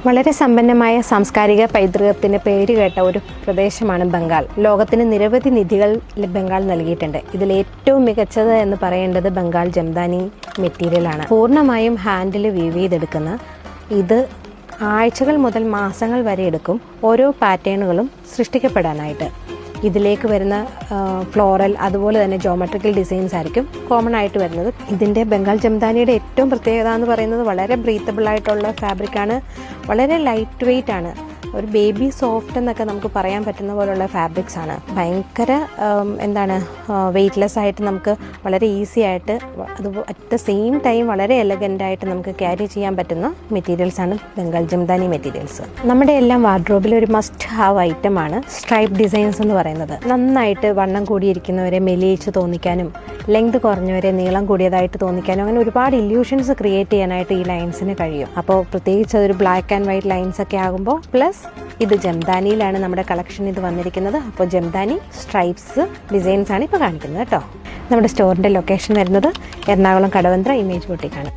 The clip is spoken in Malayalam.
വളരെ സമ്പന്നമായ സാംസ്കാരിക പൈതൃകത്തിന് പേരുകേട്ട ഒരു പ്രദേശമാണ് ബംഗാൾ. ലോകത്തിന് നിരവധി നിധികൾ ബംഗാൾ നൽകിയിട്ടുണ്ട്. ഇതിൽ ഏറ്റവും മികച്ചത് എന്ന് പറയേണ്ടത് ബംഗാൾ ജംദാനി മെറ്റീരിയലാണ്. പൂർണ്ണമായും ഹാൻഡിൽ വീവ് ചെയ്തെടുക്കുന്ന ഇത് ആഴ്ചകൾ മുതൽ മാസങ്ങൾ വരെ എടുക്കും ഓരോ പാറ്റേണുകളും സൃഷ്ടിക്കപ്പെടാനായിട്ട്. ഇതിലേക്ക് വരുന്ന ഫ്ലോറൽ അതുപോലെ തന്നെ ജോമെട്രിക്കൽ ഡിസൈൻസ് ആയിരിക്കും കോമൺ ആയിട്ട് വരുന്നത്. ഇതിൻ്റെ ബംഗാൾ ജംദാനിയുടെ ഏറ്റവും പ്രത്യേകത എന്ന് പറയുന്നത് വളരെ ബ്രീത്തബിൾ ആയിട്ടുള്ള ഫാബ്രിക്കാണ്. വളരെ ലൈറ്റ് വെയ്റ്റ് ആണ്. ഒരു ബേബി സോഫ്റ്റ് എന്നൊക്കെ നമുക്ക് പറയാൻ പറ്റുന്ന പോലുള്ള ഫാബ്രിക്സ് ആണ്. ഭയങ്കര വെയ്റ്റ്ലെസ് ആയിട്ട് നമുക്ക് വളരെ ഈസി ആയിട്ട് അത് അറ്റ് ദ സെയിം ടൈം വളരെ എലഗൻ്റ് ആയിട്ട് നമുക്ക് ക്യാരി ചെയ്യാൻ പറ്റുന്ന മെറ്റീരിയൽസ് ആണ് ബംഗാൾ ജംദാനി മെറ്റീരിയൽസ്. നമ്മുടെ എല്ലാം വാർഡ്രോബിൽ ഒരു മസ്റ്റ് ഹാവ് ഐറ്റമാണ് സ്ട്രൈപ്പ് ഡിസൈൻസ് എന്ന് പറയുന്നത്. നന്നായിട്ട് വണ്ണം കൂടിയിരിക്കുന്നവരെ മെലിയിച്ച് തോന്നിക്കാനും ലെങ്ത് കുറഞ്ഞവരെ നീളം കൂടിയതായിട്ട് തോന്നിക്കാനും അങ്ങനെ ഒരുപാട് ഇല്യൂഷൻസ് ക്രിയേറ്റ് ചെയ്യാനായിട്ട് ഈ ലൈൻസിന് കഴിയും. അപ്പോൾ പ്രത്യേകിച്ച് അതൊരു ബ്ലാക്ക് ആൻഡ് വൈറ്റ് ലൈൻസ് ഒക്കെ ആകുമ്പോൾ പ്ലസ് ഇത് ജംദാനിയിലാണ് നമ്മുടെ കളക്ഷൻ ഇത് വന്നിരിക്കുന്നത്. അപ്പോൾ ജംദാനി സ്ട്രൈപ്സ് ഡിസൈൻസ് ആണ് ഇപ്പോൾ കാണിക്കുന്നത് കേട്ടോ. നമ്മുടെ സ്റ്റോറിൻ്റെ ലൊക്കേഷൻ വരുന്നത് എറണാകുളം കടവന്ത്ര ഇമേജ് ബൊട്ടിക്കാണ്.